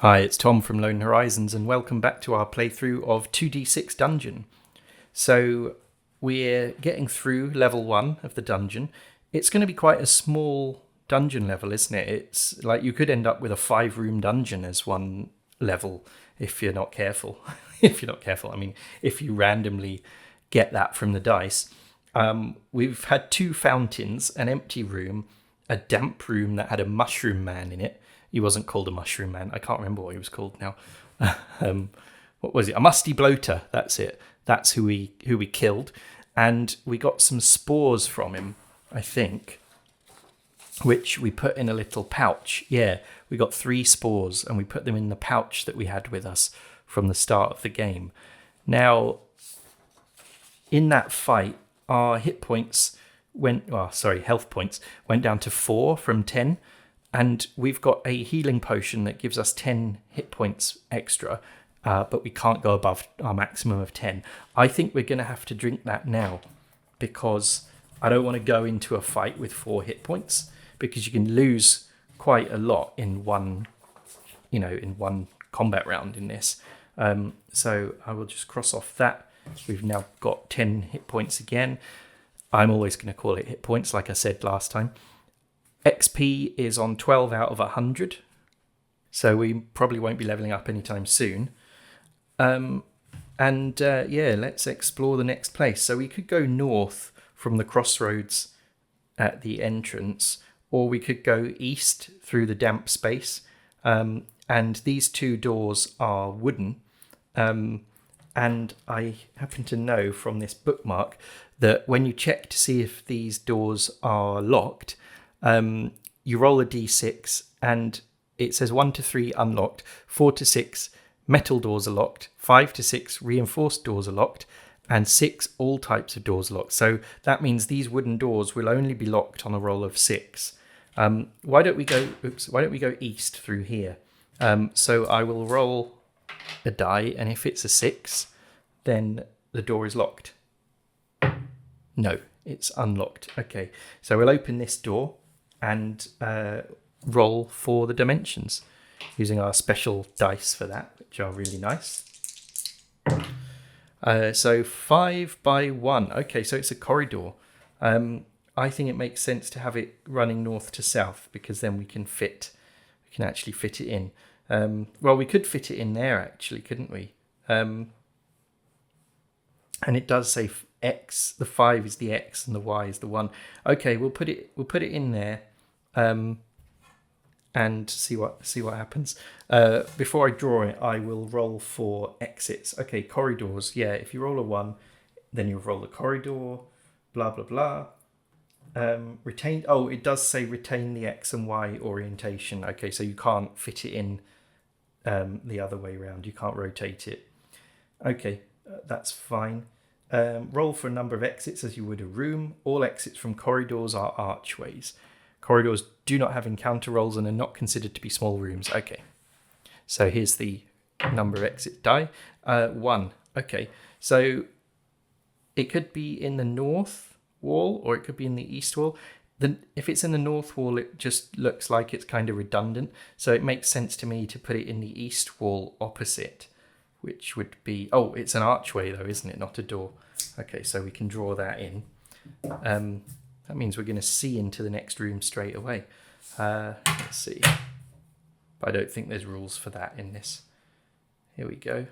Hi, it's Tom from Lone Horizons, and welcome back to our playthrough of 2D6 Dungeon. So, we're getting through level 1 of the dungeon. It's going to be quite a small dungeon level, isn't it? It's like you could end up with a 5-room dungeon as one level if you're not careful. I mean, if you randomly get that from the dice. We've had 2 fountains, an empty room, a damp room that had a mushroom man in it. He wasn't called a mushroom man. I can't remember what he was called now. What was it? A musty bloater. That's it. That's who we killed. And we got some spores from him, I think, which we put in a little pouch. Yeah, we got 3 spores and we put them in the pouch that we had with us from the start of the game. Now, in that fight, our health points went down to 4 from 10. And we've got a healing potion that gives us 10 hit points extra, but we can't go above our maximum of 10. I think we're going to have to drink that now because I don't want to go into a fight with 4 hit points because you can lose quite a lot in one combat round in this. So I will just cross off that. We've now got 10 hit points again. I'm always going to call it hit points, like I said last time. XP is on 12 out of 100, so we probably won't be leveling up anytime soon. Let's explore the next place. So we could go north from the crossroads at the entrance, or we could go east through the damp space. And these 2 doors are wooden. And I happen to know from this bookmark that when you check to see if these doors are locked, you roll a d6 and it says 1 to 3 unlocked, 4 to 6 metal doors are locked, 5 to 6 reinforced doors are locked, and 6 all types of doors are locked. So that means these wooden doors will only be locked on a roll of 6. Why don't we go east through here? So I will roll a die, and if it's a 6, then the door is locked. No, it's unlocked. Okay, so we'll open this door and roll for the dimensions using our special dice for that, which are really nice. So 5 by 1. Okay, so it's a corridor. I think it makes sense to have it running north to south because then we can actually fit it in. Well, we could fit it in there actually, couldn't we? And it does say X. The 5 is the X and the Y is the 1. Okay, we'll put it in there, and see what happens. Before I draw it, I will roll for exits. Okay, corridors. Yeah, if you roll a 1, then you'll roll the corridor. Blah blah blah. Retain. Oh, it does say retain the X and Y orientation. Okay, so you can't fit it in the other way around. You can't rotate it. Okay, that's fine. Roll for a number of exits as you would a room. All exits from corridors are archways. Corridors do not have encounter rolls and are not considered to be small rooms. Okay, so here's the number of exit die. 1. Okay, so it could be in the north wall or it could be in the east wall. If it's in the north wall, it just looks like it's kind of redundant. So it makes sense to me to put it in the east wall opposite, which would be... Oh, it's an archway though, isn't it? Not a door. Okay, so we can draw that in. That means we're going to see into the next room straight away. Let's see. But I don't think there's rules for that in this. Here we go.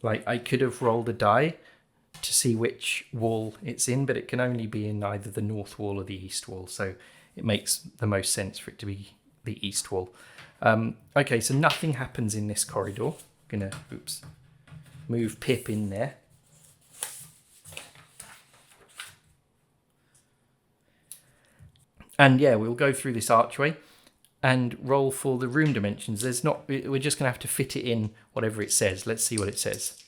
Like, I could have rolled a die to see which wall it's in, but it can only be in either the north wall or the east wall. So it makes the most sense for it to be the east wall. Okay, so nothing happens in this corridor. I'm going to move Pip in there. And yeah, we'll go through this archway and roll for the room dimensions. We're just going to have to fit it in whatever it says. Let's see what it says.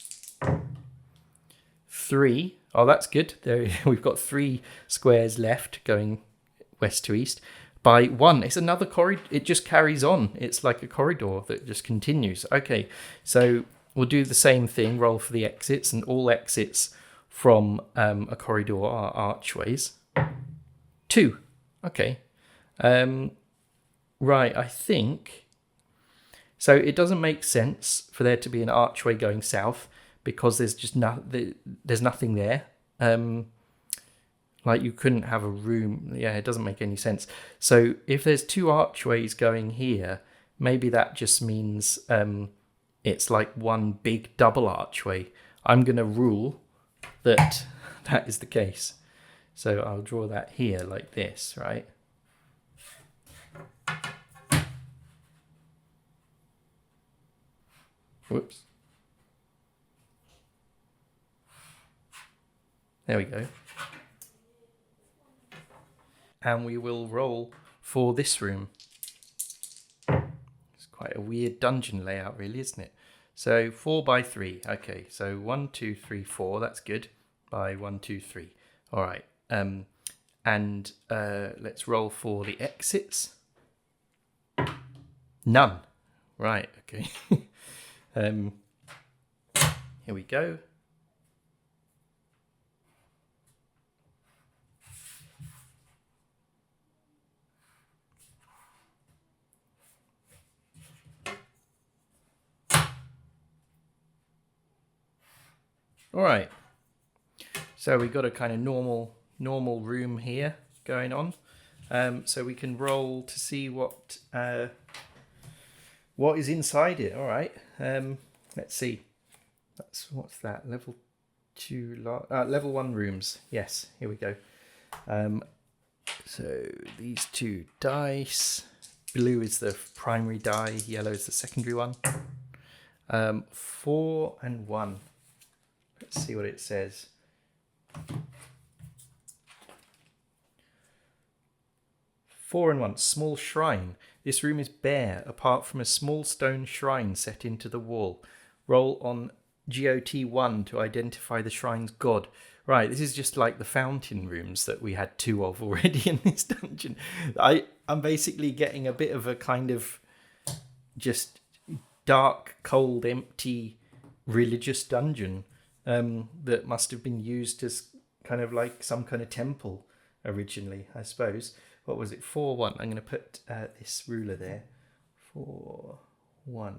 3. Oh, that's good. There, we've got 3 squares left going west to east. By 1, it's another corridor. It just carries on. It's like a corridor that just continues. Okay, so we'll do the same thing. Roll for the exits, and all exits from a corridor are archways. 2. Okay. Right, I think... So it doesn't make sense for there to be an archway going south because there's just there's nothing there. Like you couldn't have a room. Yeah, it doesn't make any sense. So if there's 2 archways going here, maybe that just means it's like one big double archway. I'm going to rule that that is the case. So I'll draw that here like this, right? Whoops. There we go. And we will roll for this room. It's quite a weird dungeon layout, really, isn't it? So 4 by 3. Okay, so 1, 2, 3, 4. That's good. By 1, 2, 3. All right. And let's roll for the exits. None. Right. Okay. Here we go. All right. So we've got a kind of normal room here going on. So we can roll to see what is inside it. All right. Let's see. What's that? Level 2, level 1 rooms. Yes. Here we go. So these 2 dice. Blue is the primary die. Yellow is the secondary one. 4 and 1. Let's see what it says. 4 and 1. Small shrine. This room is bare, apart from a small stone shrine set into the wall. Roll on GOT1 to identify the shrine's god. Right, this is just like the fountain rooms that we had 2 of already in this dungeon. I'm basically getting a bit of a kind of just dark, cold, empty, religious dungeon that must have been used as kind of like some kind of temple originally, I suppose. What was it? 4-1. I'm going to put this ruler there. 4-1.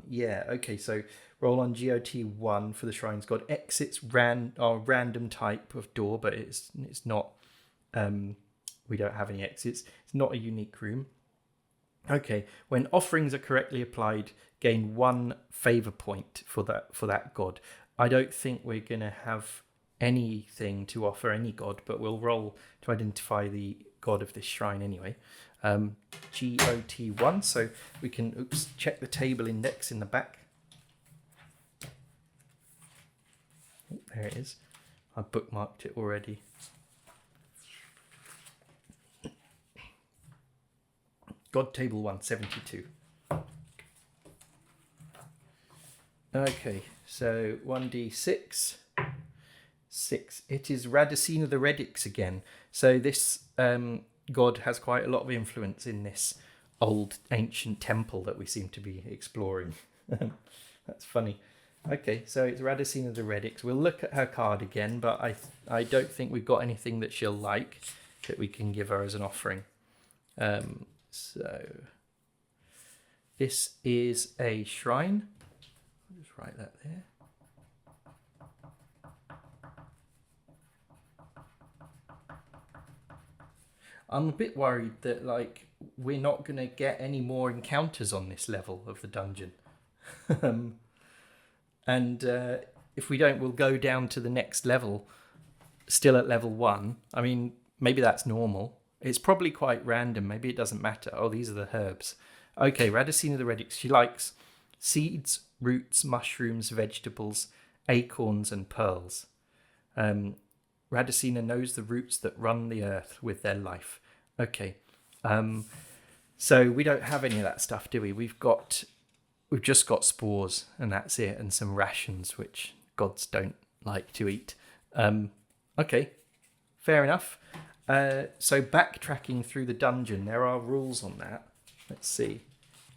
Yeah. Okay. So roll on GOT1 for the shrine's god. Exits are random type of door, but it's not. We don't have any exits. It's not a unique room. Okay. When offerings are correctly applied, gain 1 favor point for that god. I don't think we're going to have anything to offer any god, but we'll roll to identify the god of this shrine anyway. GOT1, so we can check the table index in the back. Oh, there it is. I bookmarked it already. God table 172. Okay, so 1d6. 6. It is Radicina the Redix again. So this god has quite a lot of influence in this old ancient temple that we seem to be exploring. That's funny. Okay, so it's Radicina the Redix. We'll look at her card again, but I don't think we've got anything that she'll like that we can give her as an offering. So this is a shrine. I'll just write that there. I'm a bit worried that we're not going to get any more encounters on this level of the dungeon. And if we don't, we'll go down to the next level, still at level 1. I mean, maybe that's normal. It's probably quite random. Maybe it doesn't matter. Oh, these are the herbs. Okay, Radicina the Redix. She likes seeds, roots, mushrooms, vegetables, acorns, and pearls. Radicina knows the roots that run the earth with their life. Okay. So we don't have any of that stuff, do we? We've just got spores, and that's it, and some rations, which gods don't like to eat. Okay. Fair enough. So backtracking through the dungeon, there are rules on that. Let's see.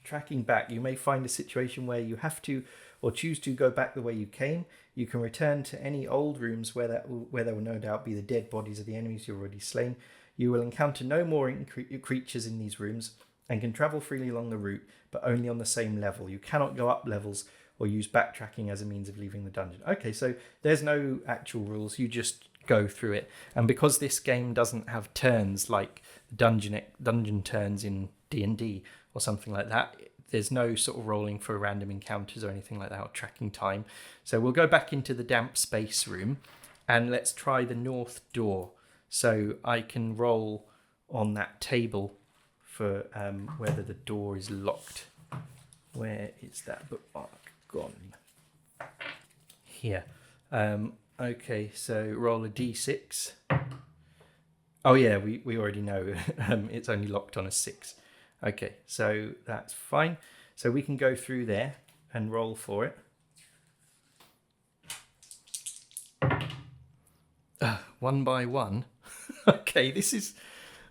Tracking back, you may find a situation where you have to or choose to go back the way you came. You can return to any old rooms where there will no doubt be the dead bodies of the enemies you've already slain. You will encounter no more creatures in these rooms and can travel freely along the route, but only on the same level. You cannot go up levels or use backtracking as a means of leaving the dungeon. Okay, so there's no actual rules. You just go through it. And because this game doesn't have turns like dungeon turns in D&D or something like that, there's no sort of rolling for random encounters or anything like that, or tracking time. So we'll go back into the damp space room and let's try the north door. So I can roll on that table for whether the door is locked. Where is that bookmark gone? Here. Okay, so roll a d6. Oh yeah, we already know it's only locked on a 6. Okay, so that's fine. So we can go through there and roll for it. One by one. Okay, this is...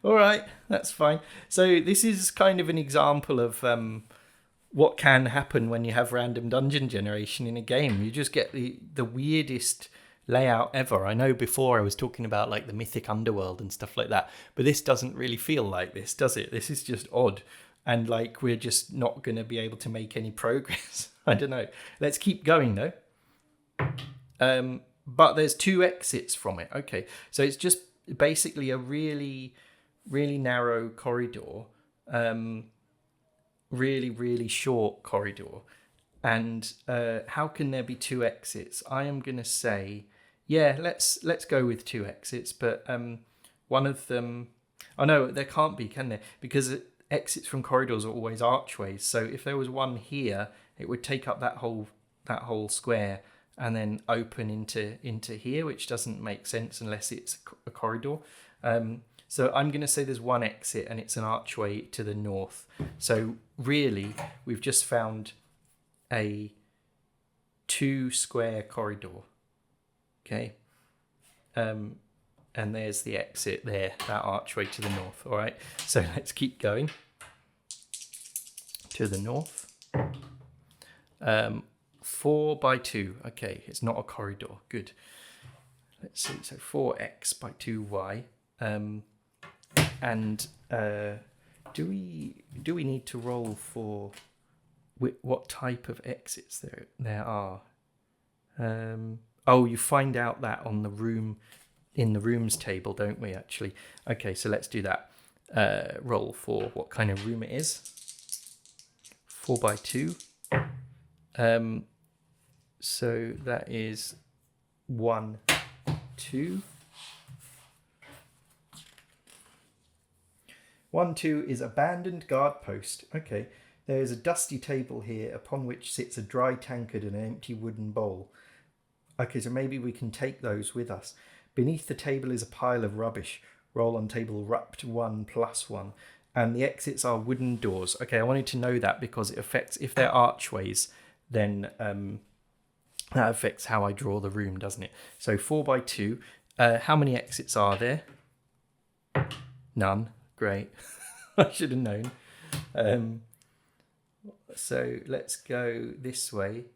All right, that's fine. So this is kind of an example of what can happen when you have random dungeon generation in a game. You just get the weirdest layout ever. I know before I was talking about like the mythic underworld and stuff like that, but this doesn't really feel like this, does it? This is just odd, and like we're just not going to be able to make any progress. I don't know. Let's keep going though. But there's 2 exits from it. Okay, so it's just basically a really, really narrow corridor, really short corridor. And how can there be 2 exits? I am going to say, yeah, let's go with 2 exits. But one of them, oh no, there can't be, can there? Because exits from corridors are always archways. So if there was one here, it would take up that whole square and then open into here, which doesn't make sense unless it's a corridor. So I'm going to say there's 1 exit and it's an archway to the north. So really, we've just found a 2 square corridor. Okay. And there's the exit there, that archway to the north. All right. So let's keep going to the north. 4 by 2. Okay, it's not a corridor. Good. Let's see. So 4x by 2y. And do we need to roll for what type of exits there are? Oh, you find out that on in the rooms table, don't we? Actually, okay. So let's do that. Roll for what kind of room it is. 4 by 2. So that is 1, 2. 1, 2 is abandoned guard post. Okay, there is a dusty table here upon which sits a dry tankard and an empty wooden bowl. Okay, so maybe we can take those with us. Beneath the table is a pile of rubbish. Roll on table rupt 1 + 1. And the exits are wooden doors. Okay, I wanted to know that because it affects, if they're archways, then that affects how I draw the room, doesn't it? So 4 by 2. How many exits are there? None. Great. I should have known. So let's go this way.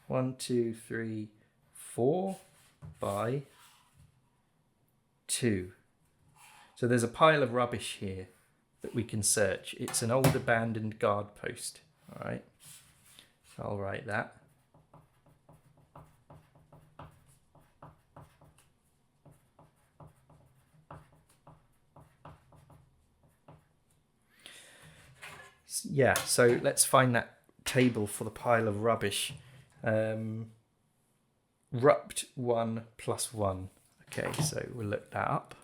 1, 2, 3, 4 by 2. So there's a pile of rubbish here that we can search. It's an old abandoned guard post. All right. So I'll write that. Yeah, so let's find that table for the pile of rubbish. Rupt 1 + 1. Okay, so we'll look that up.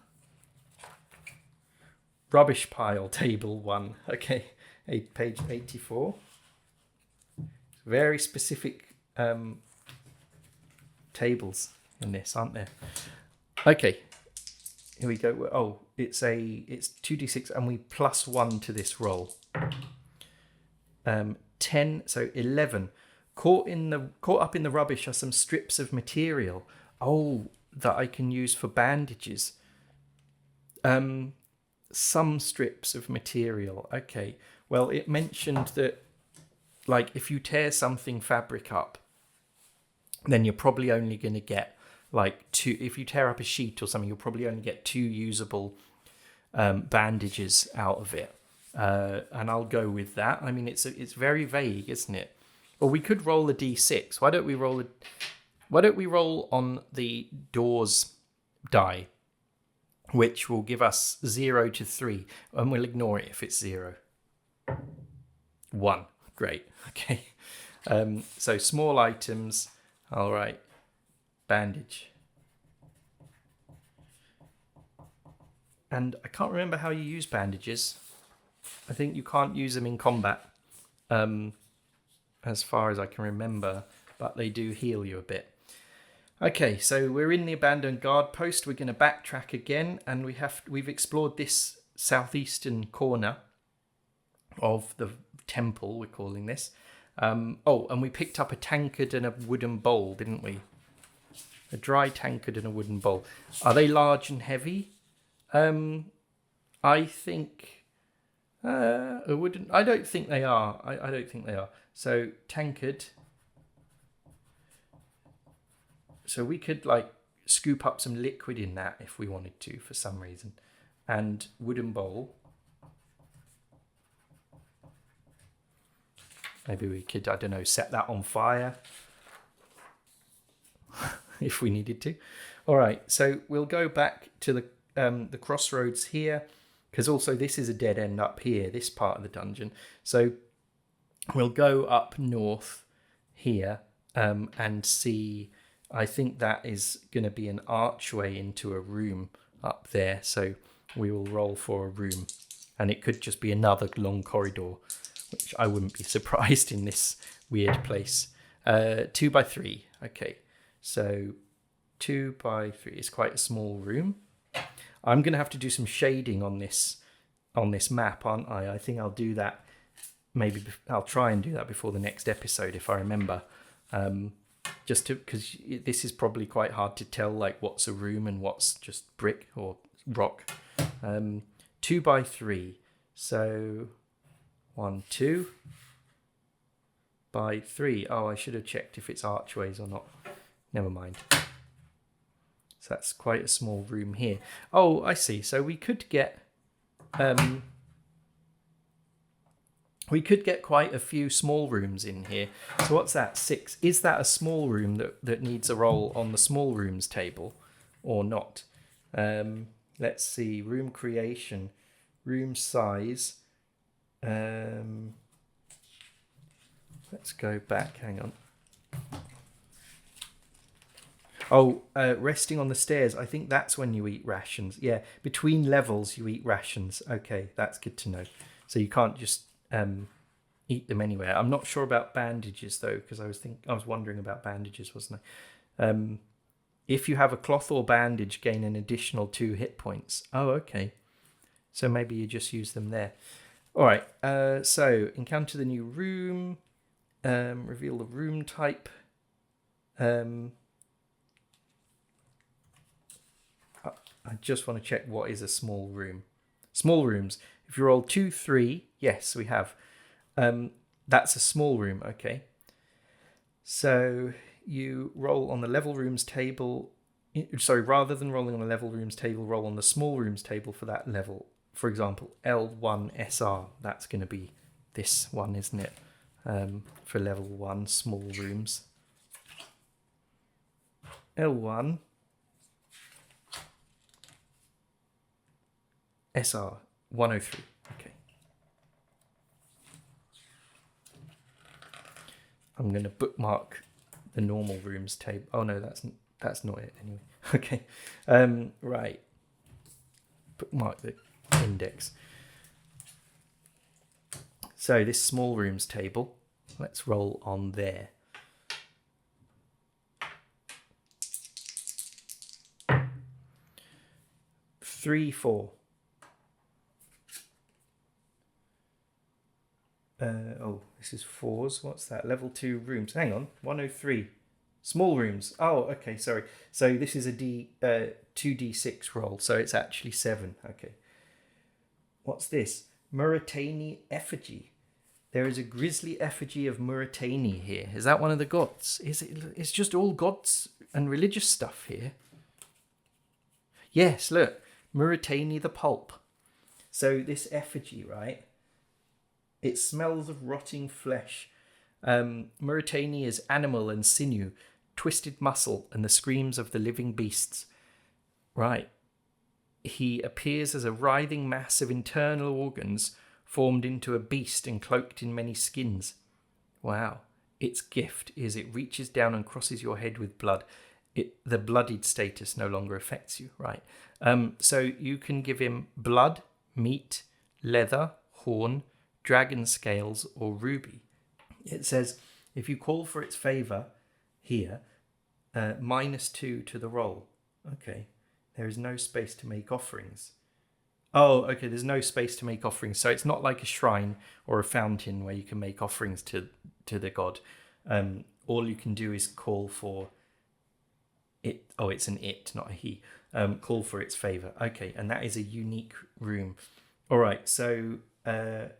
Rubbish pile table 1. Okay, page 84. Very specific tables in this, aren't there? Okay, here we go. Oh, it's 2d6 and we +1 to this roll. 10, so 11. Caught up in the rubbish are some strips of material. Oh, that I can use for bandages. Some strips of material. Okay. Well, it mentioned that like if you tear something fabric up, then you're probably only going to get like 2. If you tear up a sheet or something, you'll probably only get 2 usable bandages out of it. And I'll go with that. I mean, it's very vague, isn't it? Or we could roll a d6. Why don't we roll on the doors die, which will give us 0 to 3, and we'll ignore it if it's 0. 1. Great. Okay. So small items. All right. Bandage. And I can't remember how you use bandages. I think you can't use them in combat, as far as I can remember, but they do heal you a bit. Okay, so we're in the abandoned guard post. We're going to backtrack again, and we've explored this southeastern corner of the temple, we're calling this. And we picked up a tankard and a wooden bowl, didn't we? A dry tankard and a wooden bowl. Are they large and heavy? I think I don't think they are. I don't think they are. So tankard. So we could like scoop up some liquid in that if we wanted to for some reason. And wooden bowl. Maybe we could, I don't know, set that on fire if we needed to. All right, so we'll go back to the crossroads here, because also this is a dead end up here, this part of the dungeon. So we'll go up north here and see. I think that is going to be an archway into a room up there. So we will roll for a room, and it could just be another long corridor, which I wouldn't be surprised in this weird place. 2 by 3. Okay, so 2 by 3 is quite a small room. I'm going to have to do some shading on this map, aren't I? I think I'll do that. Maybe I'll try and do that before the next episode if I remember. Just because this is probably quite hard to tell, like what's a room and what's just brick or rock. 2 by 3. So 1, 2 by 3. Oh, I should have checked if it's archways or not. Never mind. So that's quite a small room here. Oh, I see. So we could get quite a few small rooms in here. So what's that? 6. Is that a small room that needs a roll on the small rooms table or not? Let's see. Room creation. Room size. Let's go back. Hang on. Oh, resting on the stairs. I think that's when you eat rations. Yeah, between levels you eat rations. Okay, that's good to know. So you can't just eat them anywhere. I'm not sure about bandages though, because I was wondering about bandages, wasn't I? If you have a cloth or bandage, gain an additional 2 hit points. Oh, okay. So maybe you just use them there. All right. So encounter the new room. Reveal the room type. I just want to check what is a small room. Small rooms. If you roll 2, 3, yes, we have. That's a small room, okay. So you roll on the level rooms table. Sorry, rather than rolling on the level rooms table, roll on the small rooms table for that level. For example, L1SR. That's going to be this one, isn't it? For level 1, small rooms. L1. SR 103. Okay. I'm going to bookmark the normal rooms table. Oh no, that's not it anyway. Okay. Right. Bookmark the index. So this small rooms table, let's roll on there. 3, 4. This is 4s. What's that? Level 2 rooms. Hang on. 103. Small rooms. Oh, okay, sorry. So this is a 2d6 roll, so it's actually 7. Okay. What's this? Mauritania effigy. There is a grisly effigy of Muratani here. Is that one of the gods? It's just all gods and religious stuff here. Yes, look. Muratani the pulp. So this effigy, right? It smells of rotting flesh. Muratani is animal and sinew, twisted muscle, and the screams of the living beasts. Right. He appears as a writhing mass of internal organs formed into a beast and cloaked in many skins. Wow. Its gift is it reaches down and crosses your head with blood. The bloodied status no longer affects you, right? So you can give him blood, meat, leather, horn, dragon scales, or ruby. It says, if you call for its favour here, -2 to the roll. Okay. There is no space to make offerings. Oh, okay, there's no space to make offerings. So it's not like a shrine or a fountain where you can make offerings to the god. All you can do is call for it. Oh, it's an it, not a he. Call for its favour. Okay, and that is a unique room. All right, so Muratani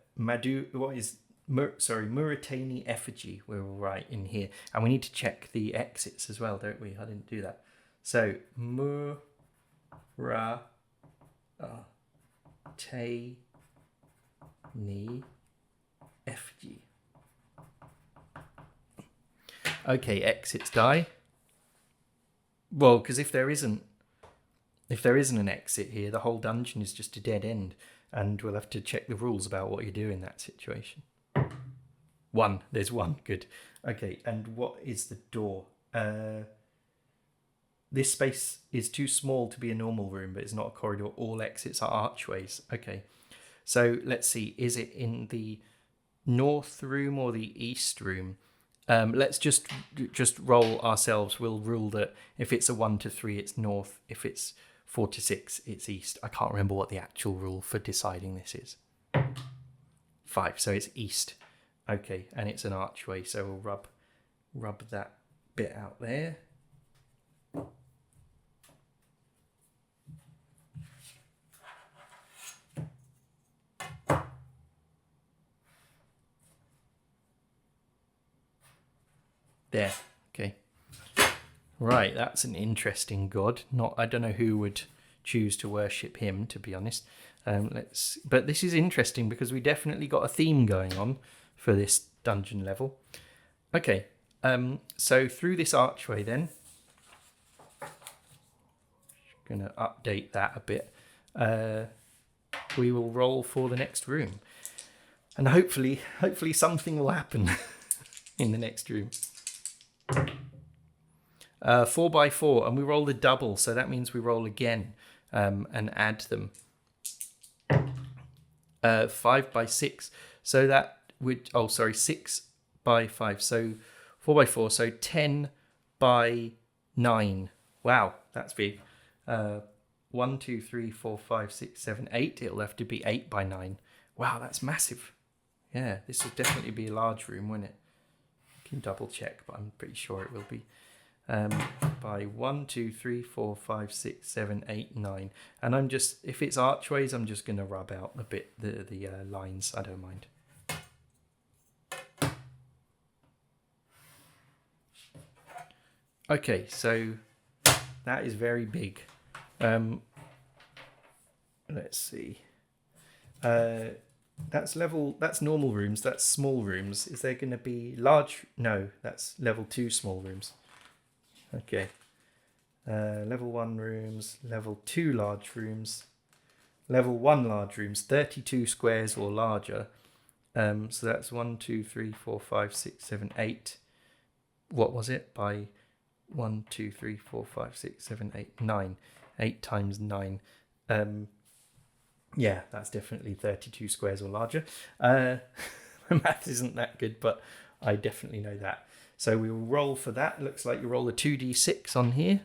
effigy. We're all right in here. And we need to check the exits as well, don't we? I didn't do that. So, Muratani effigy. Okay, exits die. Well, because if there isn't an exit here, the whole dungeon is just a dead end, and we'll have to check the rules about what you do in that situation. There's one, good. Okay, and what is the door? This space is too small to be a normal room, but it's not a corridor. All exits are archways. Okay, so let's see. Is it in the north room or the east room? Let's just roll ourselves. We'll rule that if it's a 1 to 3, it's north. If it's 4 to 6, it's east. I can't remember what the actual rule for deciding this is. 5, so it's east. Okay, and it's an archway, so we'll rub that bit out there. There, okay. Right, that's an interesting god. I don't know who would choose to worship him, to be honest. But this is interesting because we definitely got a theme going on for this dungeon level. Okay, so through this archway then, going to update that a bit. We will roll for the next room, and hopefully something will happen in the next room. 4x4, and we roll a double, so that means we roll again and add them. 5x6, so that would 6x5, so 4x4, so 10x9. Wow, that's big. 1, 2, 3, 4, 5, 6, 7, 8. It'll have to be 8x9. Wow, that's massive. Yeah, this will definitely be a large room, won't it? I can double check, but I'm pretty sure it will be. By 1, 2, 3, 4, 5, 6, 7, 8, 9. And if it's archways, I'm just going to rub out a bit the lines. I don't mind. Okay, so that is very big. Let's see. That's normal rooms. That's small rooms. Is there going to be large? No, that's level 2 small rooms. Okay. Level 1 rooms, level 2 large rooms, level 1 large rooms, 32 squares or larger. So that's 1, 2, 3, 4, 5, 6, 7, 8. What was it? By 1, 2, 3, 4, 5, 6, 7, 8, 9. 8 times 9. Yeah, that's definitely 32 squares or larger. My math isn't that good, but I definitely know that. So we will roll for that. Looks like you roll a 2d6 on here.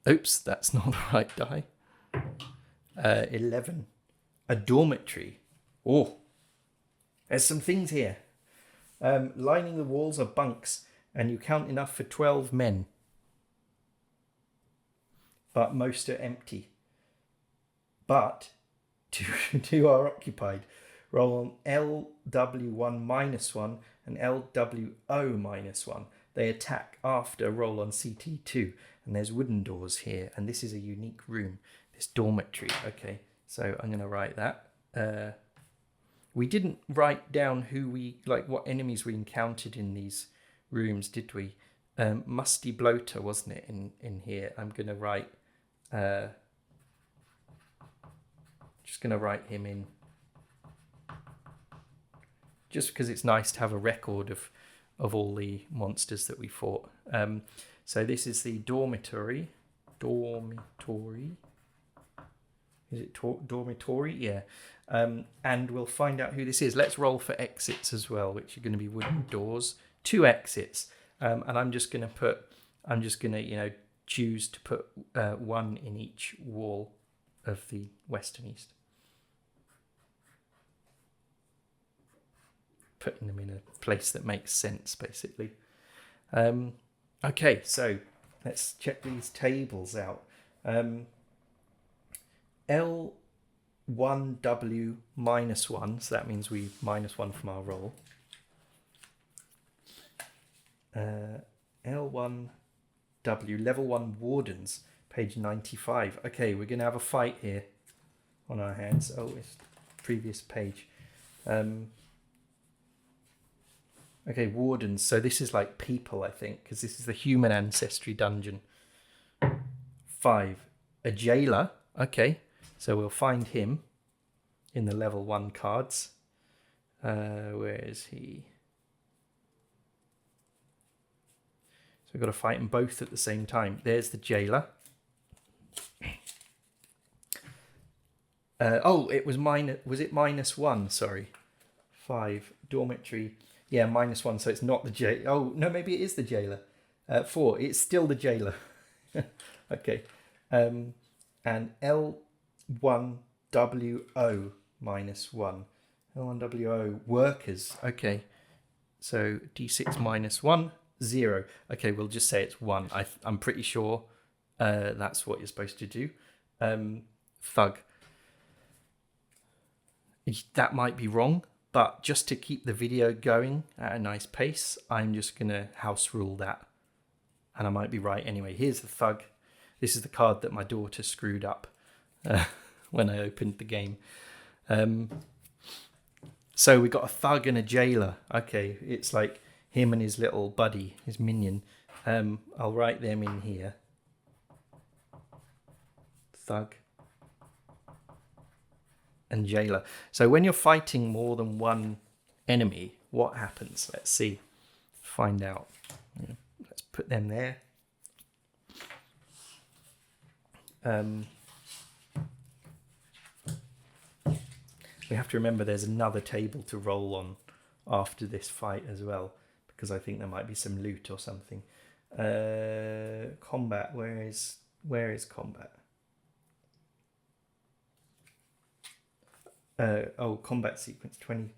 Oops, that's not the right die. 11. A dormitory. Oh, there's some things here. Lining the walls are bunks, and you count enough for 12 men. But most are empty. But two are occupied. Roll on LW1 -1 and LWO -1. They attack after roll on CT2. And there's wooden doors here. And this is a unique room. This dormitory. Okay, so I'm going to write that. We didn't write down what enemies we encountered in these rooms, did we? Musty Bloater, wasn't it, in here? I'm going to write... just going to write him in. Just because it's nice to have a record of all the monsters that we fought. So this is the dormitory. Dormitory. Is it dormitory? Yeah. And we'll find out who this is. Let's roll for exits as well, which are going to be wooden doors. 2 exits. And I'm just going to choose to put 1 in each wall of the west and east. Putting them in a place that makes sense, basically. Okay, so let's check these tables out. L1W -1, so that means we -1 from our roll. L1W, level 1 wardens, page 95. Okay, we're going to have a fight here on our hands. Oh, it's the previous page. Okay, wardens. So this is like people, I think, because this is the human ancestry dungeon. 5. A jailer. Okay, so we'll find him in the level 1 cards. Where is he? So we've got to fight them both at the same time. There's the jailer. It was -1? Sorry. 5. Dormitory. Yeah, -1, so it's not the jailer. Oh, no, maybe it is the jailer. 4, it's still the jailer. Okay. And L1WO -1. L1WO, workers. Okay. So D6 -1, 0. Okay, we'll just say it's 1. I'm pretty sure that's what you're supposed to do. Thug. That might be wrong. But just to keep the video going at a nice pace, I'm just going to house rule that. And I might be right anyway. Here's the thug. This is the card that my daughter screwed up when I opened the game. So we got a thug and a jailer. Okay, it's like him and his little buddy, his minion. I'll write them in here. Thug and jailer. So when you're fighting more than one enemy, what happens? Let's see. Find out. Let's put them there. We have to remember there's another table to roll on after this fight as well, because I think there might be some loot or something. Combat. Where is combat? Combat sequence 20.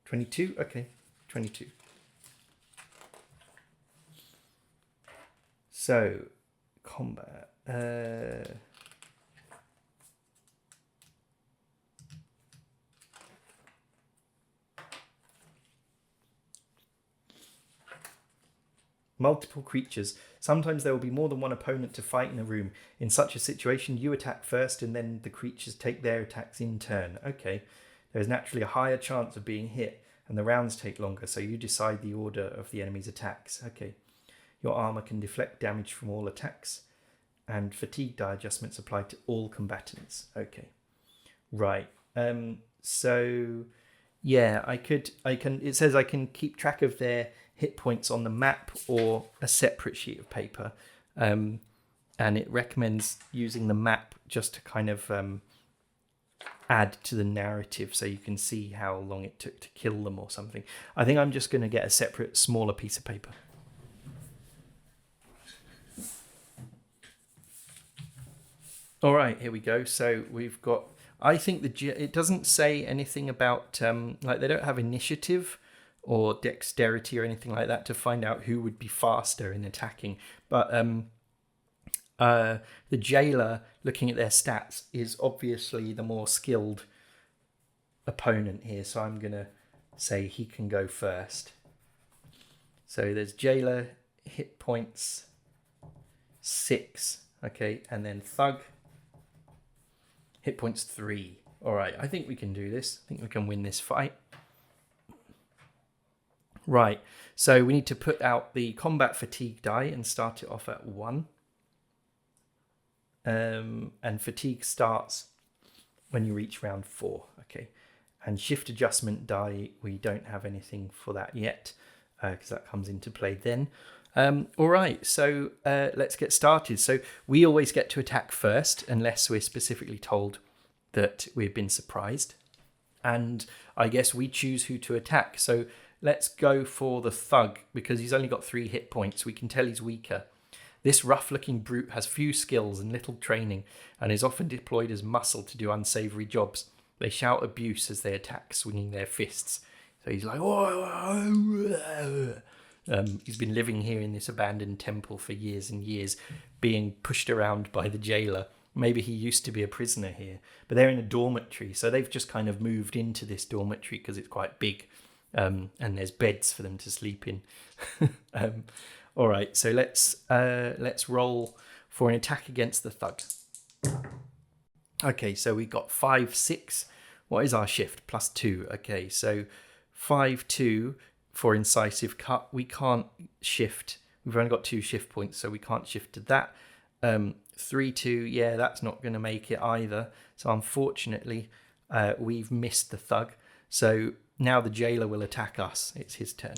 22. Okay, 22. So combat. Multiple creatures. Sometimes there will be more than one opponent to fight in a room. In such a situation, you attack first and then the creatures take their attacks in turn. Okay. There is naturally a higher chance of being hit and the rounds take longer, so you decide the order of the enemy's attacks. Okay. Your armor can deflect damage from all attacks, and fatigue die adjustments apply to all combatants. Okay. Right. So yeah, it says I can keep track of their hit points on the map or a separate sheet of paper, and it recommends using the map just to kind of add to the narrative so you can see how long it took to kill them or something. I think I'm just going to get a separate smaller piece of paper. All right, here we go. So we've got, I think it doesn't say anything about like they don't have initiative or dexterity or anything like that to find out who would be faster in attacking. But The jailer, looking at their stats, is obviously the more skilled opponent here, so I'm going to say he can go first. So there's jailer, hit points 6, okay, and then thug, hit points 3. All right, I think we can do this. I think we can win this fight. Right, so we need to put out the combat fatigue die and start it off at 1. And fatigue starts when you reach round 4, okay. And shift adjustment die, we don't have anything for that yet, because that comes into play then. All right, so let's get started. So we always get to attack first, unless we're specifically told that we've been surprised. And I guess we choose who to attack. So let's go for the thug, because he's only got 3 hit points. We can tell he's weaker. This rough-looking brute has few skills and little training, and is often deployed as muscle to do unsavoury jobs. They shout abuse as they attack, swinging their fists. So he's like, he's been living here in this abandoned temple for years and years, being pushed around by the jailer. Maybe he used to be a prisoner here, but they're in a dormitory, so they've just kind of moved into this dormitory because it's quite big, and there's beds for them to sleep in. All right, so let's roll for an attack against the thug. Okay, so we got 5, 6. What is our shift? +2. Okay, so 5, 2 for incisive cut. We can't shift. We've only got 2 shift points, so we can't shift to that. 3, 2, yeah, that's not going to make it either. So unfortunately, we've missed the thug. So now the jailer will attack us. It's his turn.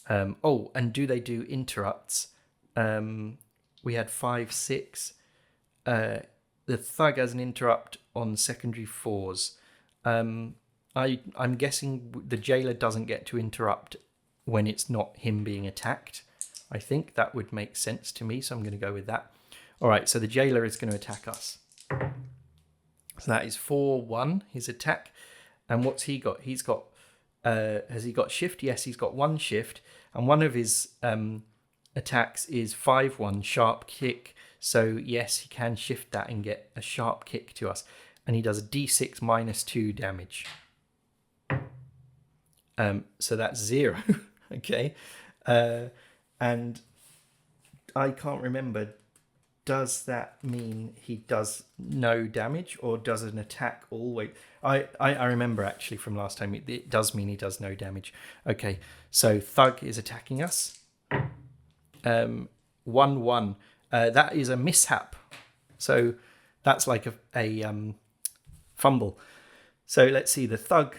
And do they do interrupts? We had 5, 6. The thug has an interrupt on secondary 4s. I'm guessing the jailer doesn't get to interrupt when it's not him being attacked. I think that would make sense to me, so I'm going to go with that. All right, so the jailer is going to attack us. So that is 4-1, his attack. And what's he got? He's got, has he got shift? Yes, he's got 1 shift. And one of his attacks is 5-1, sharp kick. So yes, he can shift that and get a sharp kick to us. And he does a d6 -2 damage. So that's 0. Okay. And I can't remember, does that mean he does no damage, or does an attack always... I remember actually from last time, it does mean he does no damage. Okay, so thug is attacking us. 1-1. That is a mishap. So that's like a fumble. So let's see, the thug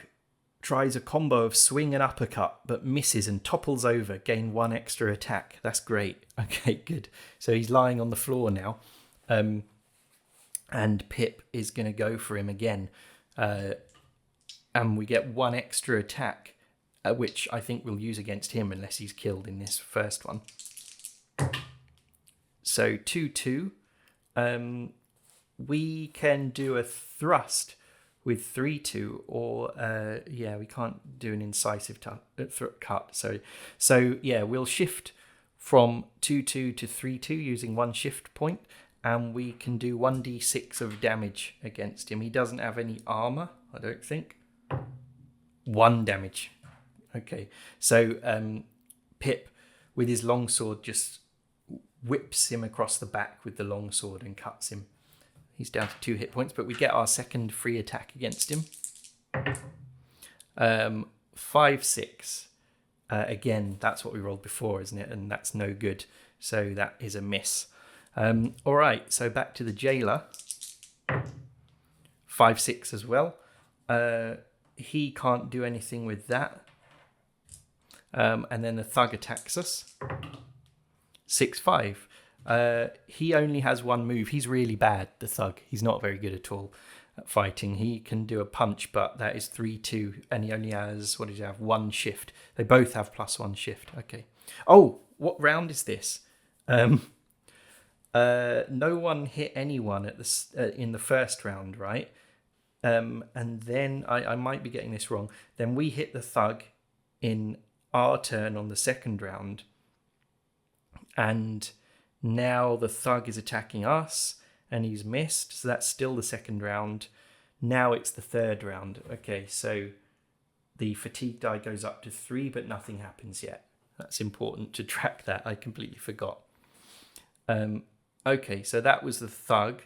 tries a combo of swing and uppercut, but misses and topples over, gain 1 extra attack. That's great. Okay, good. So he's lying on the floor now. And Pip is going to go for him again. And we get 1 extra attack, which I think we'll use against him unless he's killed in this first one. So 2-2. We can do a thrust with 3-2, or we can't do an incisive cut. So yeah, we'll shift from 2-2 to 3-2 using 1 shift point, and we can do 1d6 of damage against him. He doesn't have any armor, I don't think. 1 damage. Okay, so Pip with his longsword just whips him across the back with the longsword and cuts him. He's down to 2 hit points, but we get our second free attack against him. 5-6. Again, that's what we rolled before, isn't it? And that's no good. So that is a miss. All right, so back to the jailer. 5-6 as well. He can't do anything with that. And then the thug attacks us. 6-5. He only has 1 move. He's really bad, the thug. He's not very good at all at fighting. He can do a punch, but that is 3-2, and he only has, 1 shift. They both have +1 shift. Okay. Oh, what round is this? No one hit anyone at in the first round, right? And then I might be getting this wrong. Then we hit the thug in our turn on the second round, and Now the thug is attacking us, and he's missed. So that's still the second round. Now it's the third round. Okay, so the fatigue die goes up to 3, but nothing happens yet. That's important to track that. I completely forgot. Okay, so that was the thug.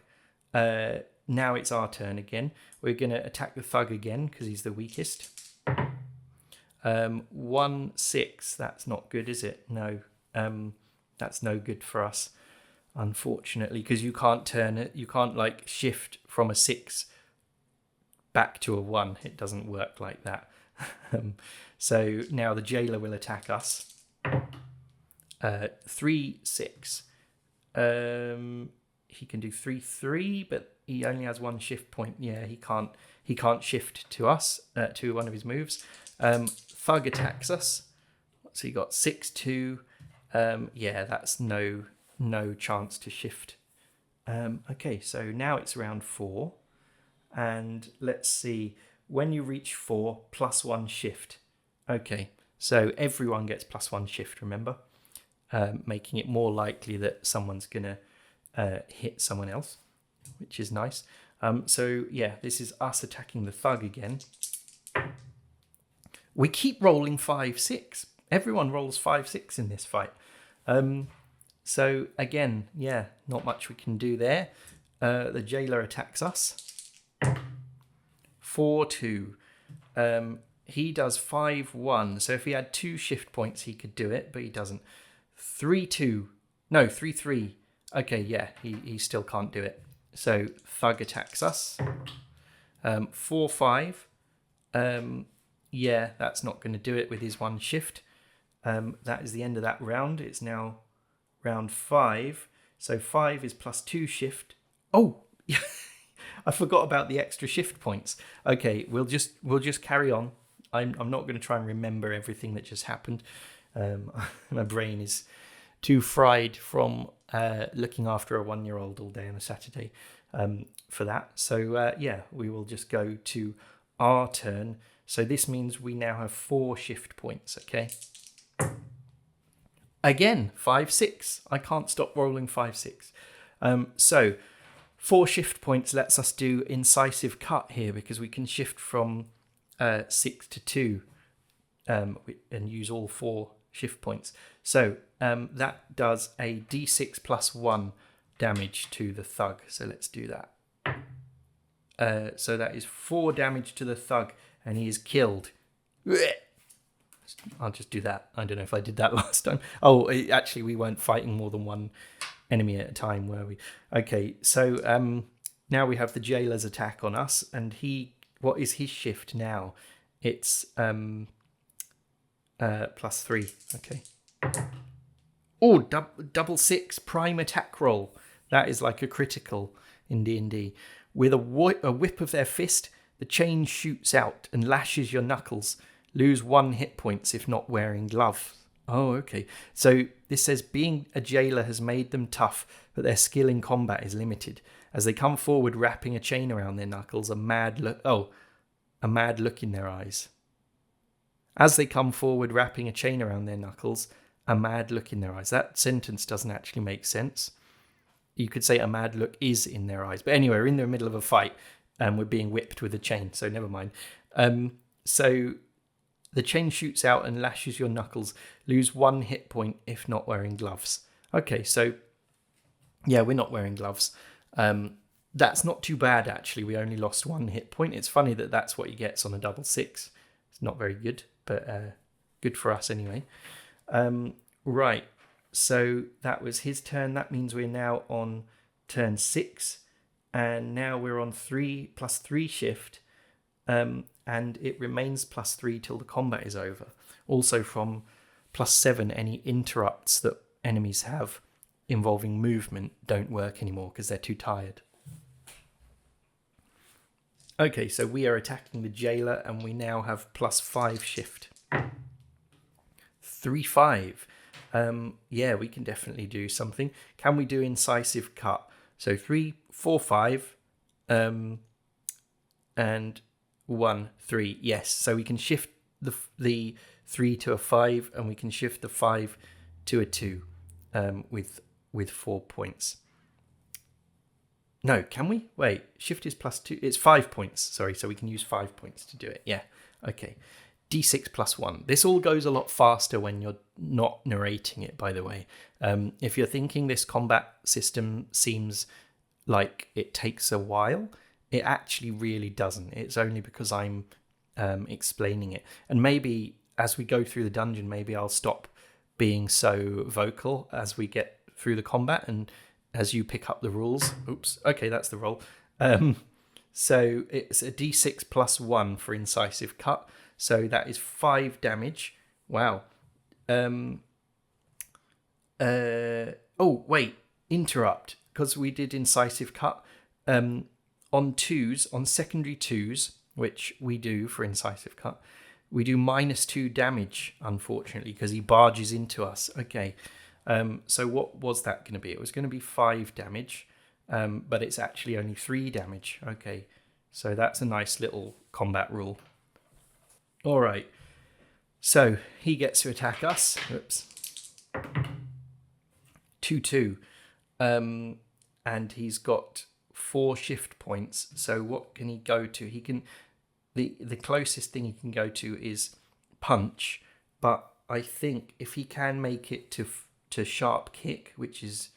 Now it's our turn again. We're going to attack the thug again because he's the weakest. 1, 6. That's not good, is it? No. That's no good for us, unfortunately, because you can't turn it. You can't like shift from a 6 back to a 1. It doesn't work like that. So now the jailer will attack us. 3, 6. He can do 3, 3, but he only has 1 shift point. Yeah, he can't shift to us, to one of his moves. Thug attacks us. So he got 6, 2. Yeah, that's no chance to shift. Okay, so now it's round 4. And let's see. When you reach 4, +1 shift. Okay, so everyone gets +1 shift, remember? Making it more likely that someone's going to hit someone else, which is nice. So yeah, this is us attacking the thug again. We keep rolling 5, 6. Everyone rolls 5, 6 in this fight. So again, yeah, not much we can do there. The jailer attacks us. 4, 2. He does 5, 1. So if he had 2 shift points, he could do it, but he doesn't. 3, 2. No, 3, 3. Okay, yeah, he still can't do it. So thug attacks us. 4, 5. Yeah, that's not going to do it with his 1 shift. That is the end of that round. It's now round 5. So 5 is +2 shift. Oh, I forgot about the extra shift points. Okay, we'll just carry on. I'm not going to try and remember everything that just happened. My brain is too fried from looking after a 1-year-old all day on a Saturday for that. So yeah, we will just go to our turn. So this means we now have 4 shift points, okay? Again, 5, 6. I can't stop rolling 5, 6. So 4 shift points lets us do incisive cut here because we can shift from 6 to 2 and use all 4 shift points. So that does a d6 +1 damage to the thug. So let's do that. So that is 4 damage to the thug, and he is killed. I'll just do that. I don't know if I did that last time. Oh, actually, we weren't fighting more than one enemy at a time, were we? Okay, so now we have the jailer's attack on us, and what is his shift now? It's +3. Okay. Oh, double 6 prime attack roll. That is like a critical in D&D. With a whip of their fist, the chain shoots out and lashes your knuckles. Lose 1 hit points if not wearing gloves. Oh, okay. So this says being a jailer has made them tough, but their skill in combat is limited. As they come forward wrapping a chain around their knuckles, a mad look in their eyes. As they come forward wrapping a chain around their knuckles, a mad look in their eyes. That sentence doesn't actually make sense. You could say a mad look is in their eyes. But anyway, we're in the middle of a fight and we're being whipped with a chain, so never mind. So the chain shoots out and lashes your knuckles. Lose 1 hit point if not wearing gloves. Okay, so yeah, we're not wearing gloves. That's not too bad, actually. We only lost 1 hit point. It's funny that that's what he gets on a double 6. It's not very good, but good for us anyway. Right, so that was his turn. That means we're now on turn 6. And now we're on +3 shift. And it remains +3 till the combat is over. Also from +7, any interrupts that enemies have involving movement don't work anymore because they're too tired. Okay, so we are attacking the jailer and we now have +5 shift. 3, 5. Yeah, we can definitely do something. Can we do incisive cut? So 3, 4, 5, and 1, 3. Yes, so we can shift the 3 to a 5, and we can shift the 5 to a 2 with with 4 points. No, can we? Wait, shift is +2. It's 5 points. Sorry, so we can use 5 points to do it. Yeah, okay. D6 +1. This all goes a lot faster when you're not narrating it, by the way. If you're thinking this combat system seems like it takes a while, it actually really doesn't. It's only because I'm explaining it. And maybe as we go through the dungeon, maybe I'll stop being so vocal as we get through the combat and as you pick up the rules. Oops, okay, that's the roll. So it's a D6 +1 for incisive cut. So that is 5 damage. Wow. Oh, wait, interrupt. Because we did incisive cut. On 2s, on secondary 2s, which we do for incisive cut, we do -2 damage, unfortunately, because he barges into us. Okay. So what was that going to be? It was going to be 5 damage, but it's actually only 3 damage. Okay. So that's a nice little combat rule. All right. So he gets to attack us. Oops. 2-2. And he's got 4 shift points. So what can he go to? He can... The closest thing he can go to is punch. But I think if he can make it to sharp kick, which is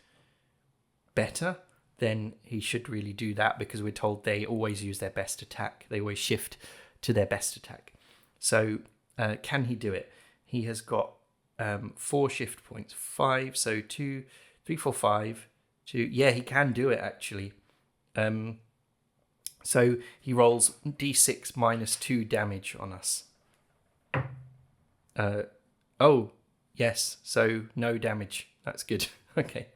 better, then he should really do that, because we're told they always use their best attack. They always shift to their best attack. So can he do it? He has got 4 shift points. 5, so 2, 3, 4, 5, 2. Yeah, he can do it, actually. So he rolls D6 -2 damage on us. Oh, yes. So no damage. That's good. Okay.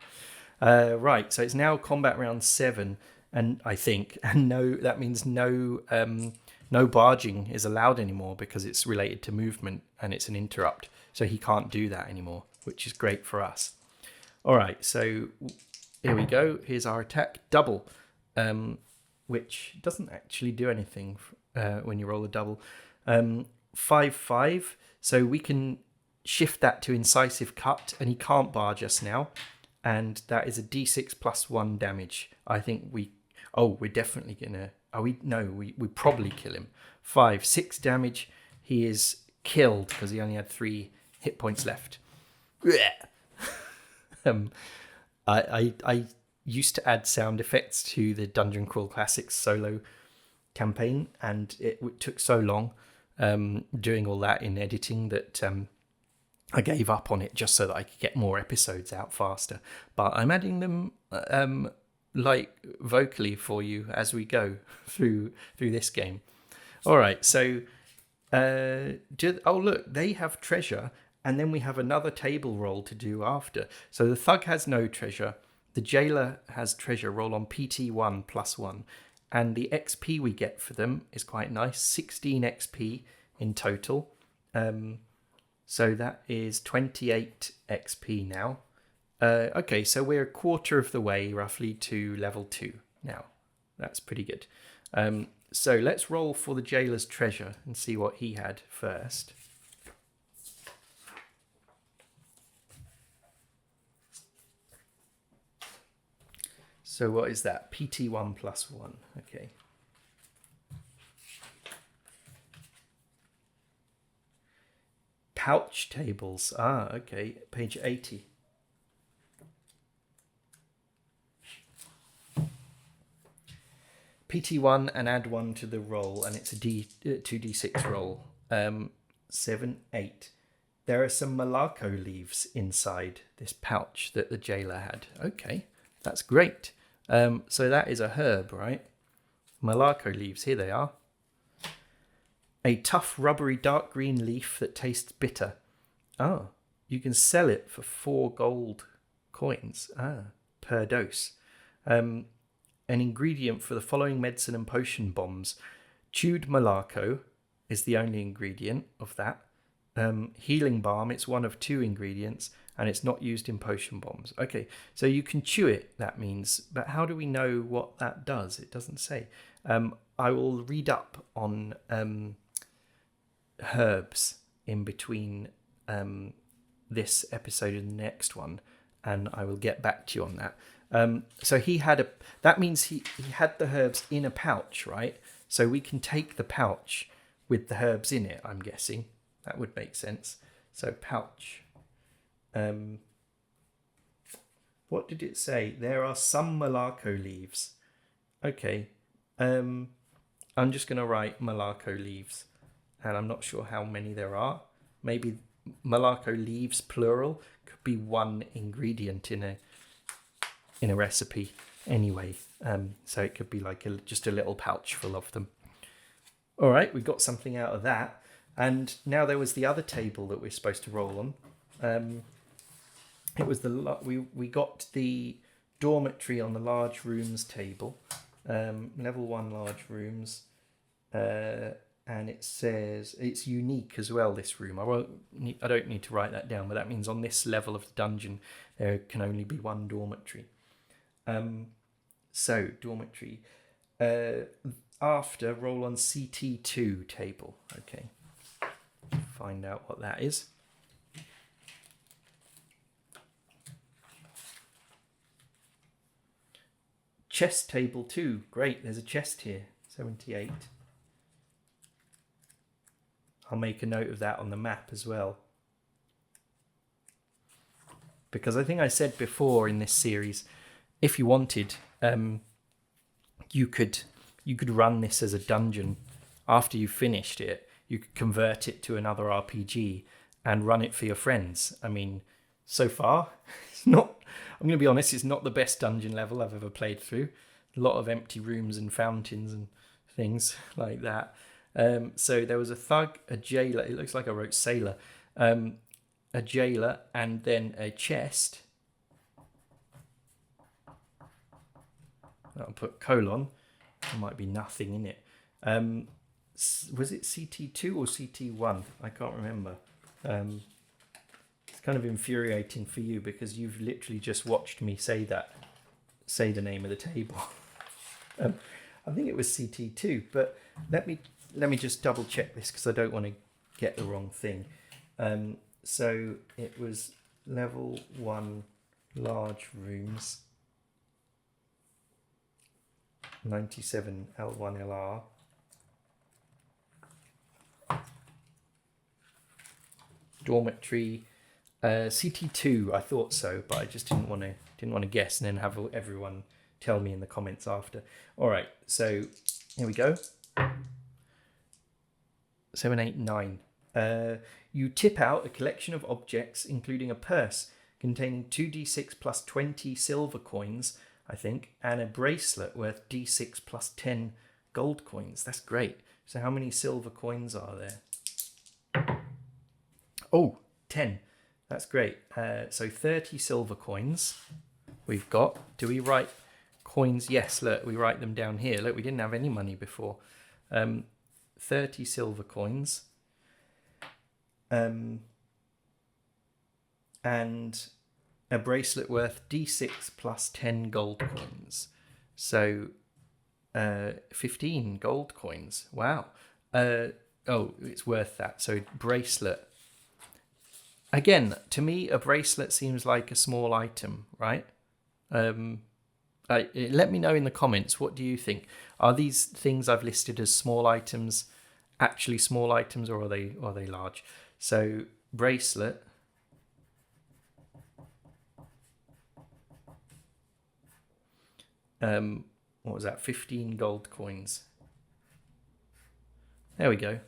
Right. So it's now combat round 7, and I think, and that means no barging is allowed anymore, because it's related to movement and it's an interrupt. So he can't do that anymore, which is great for us. All right. So here we go. Here's our attack. Double, which doesn't actually do anything when you roll a double. 5-5. So we can shift that to incisive cut, and he can't barge us now. And that is a D6 +1 damage. I think we're definitely gonna... we probably kill him. 5, 6 damage. He is killed because he only had 3 hit points left. I used to add sound effects to the Dungeon Crawl Classics solo campaign, and it took so long doing all that in editing that I gave up on it, just so that I could get more episodes out faster. But I'm adding them vocally for you as we go through this game. All right, so look, they have treasure, and then we have another table roll to do after. So the thug has no treasure. The jailer has treasure. Roll on PT1 +1. And the XP we get for them is quite nice. 16 XP in total. So that is 28 XP now. Okay, so we're a quarter of the way, roughly, to level 2 now. That's pretty good. So let's roll for the jailer's treasure and see what he had first. So what is that? PT1 +1. Okay. Pouch tables. Okay. Page 80. PT1 and add 1 to the roll, and it's a 2d6 roll. 7, 8. There are some Malacco leaves inside this pouch that the jailer had. Okay, that's great. So that is a herb, right? Malacco leaves, here they are. A tough, rubbery, dark green leaf that tastes bitter. Oh, you can sell it for 4 gold coins per dose. An ingredient for the following medicine and potion bombs. Chewed Malacco is the only ingredient of that. Healing balm, it's one of 2 ingredients, and it's not used in potion bombs. Okay, so you can chew it, that means, but how do we know what that does? It doesn't say. I will read up on herbs in between this episode and the next one, and I will get back to you on that. So that means he had the herbs in a pouch, right? So we can take the pouch with the herbs in it, I'm guessing. That would make sense. So pouch. What did it say? There are some Malacco leaves. Okay. I'm just going to write Malacco leaves. And I'm not sure how many there are. Maybe Malacco leaves, plural, could be one ingredient in a recipe anyway. So it could be like just a little pouch full of them. All right, we got something out of that. And now there was the other table that we're supposed to roll on. It was we got the dormitory on the large rooms table, level 1 large rooms, and it says it's unique as well. This room, I don't need to write that down, but that means on this level of the dungeon there can only be one dormitory. So dormitory. After roll on CT2 table. Okay, find out what that is. Chest table 2. Great, there's a chest here. 78. I'll make a note of that on the map as well. Because I think I said before in this series, if you wanted, you could run this as a dungeon. After you finished it, you could convert it to another RPG and run it for your friends. I mean, so far, it's not... I'm going to be honest, it's not the best dungeon level I've ever played through. A lot of empty rooms and fountains and things like that. So there was a thug, a jailer. It looks like I wrote sailor. A jailer, and then a chest. I'll put colon. There might be nothing in it. Was it CT2 or CT1? I can't remember. It's kind of infuriating for you because you've literally just watched me say the name of the table. I think it was CT2, but let me just double check this because I don't want to get the wrong thing. So it was level 1 large rooms, 97 L1 LR, dormitory, CT2. I thought so, but I just didn't want to guess and then have everyone tell me in the comments after. All right, so here we go. 7, 8, 9. You tip out a collection of objects, including a purse containing 2d6 plus 20 silver coins, I think, and a bracelet worth d6 plus 10 gold coins. That's great. So how many silver coins are there? Oh, 10. That's great. So 30 silver coins we've got. Do we write coins? Yes, look, we write them down here. Look, we didn't have any money before. 30 silver coins. And a bracelet worth d6 plus 10 gold coins. So 15 gold coins. Wow. It's worth that. So bracelet. Again, to me, a bracelet seems like a small item, right? Let me know in the comments. What do you think? Are these things I've listed as small items actually small items, or are they large? So bracelet. What was that? 15 gold coins. There we go.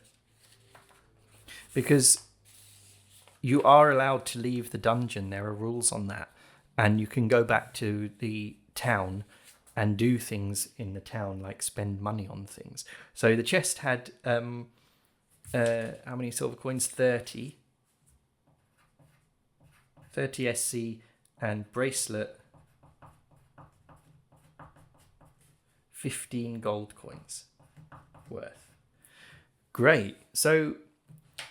Because you are allowed to leave the dungeon. There are rules on that. And you can go back to the town and do things in the town, like spend money on things. So the chest had, how many silver coins? 30. 30 SC, and bracelet, 15 gold coins worth. Great. So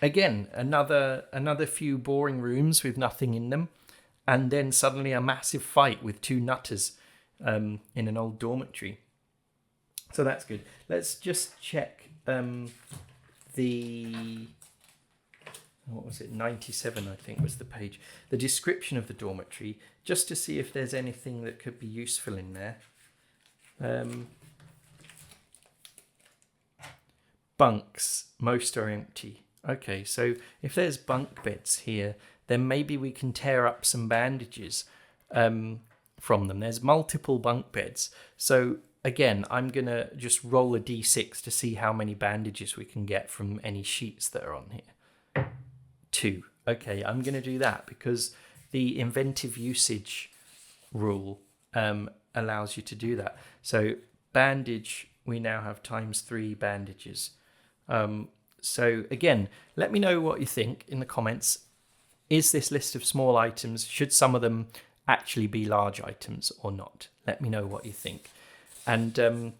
again, another few boring rooms with nothing in them, and then suddenly a massive fight with two nutters in an old dormitory. So that's good. Let's just check the what was it, 97 I think was the page, the description of the dormitory, just to see if there's anything that could be useful in there. Bunks, most are empty. Okay, so if there's bunk beds here, then maybe we can tear up some bandages from them. There's multiple bunk beds. So again, I'm going to just roll a d6 to see how many bandages we can get from any sheets that are on here. 2. Okay, I'm going to do that because the inventive usage rule allows you to do that. So bandage, we now have ×3 bandages. So again, let me know what you think in the comments. Is this list of small items, should some of them actually be large items or not? Let me know what you think. And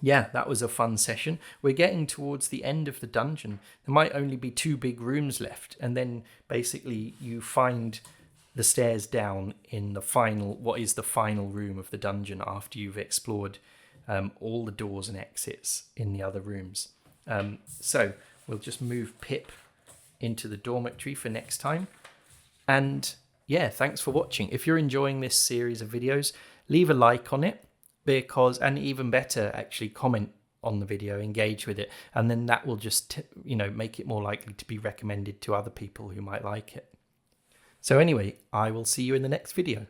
yeah, that was a fun session. We're getting towards the end of the dungeon. There might only be 2 big rooms left, and then basically you find the stairs down in the final, what is the final room of the dungeon after you've explored all the doors and exits in the other rooms. So we'll just move Pip into the dormitory for next time. And yeah, thanks for watching. If you're enjoying this series of videos, leave a like on it, because, and even better, actually comment on the video, engage with it, and then that will just make it more likely to be recommended to other people who might like it. So anyway, I will see you in the next video.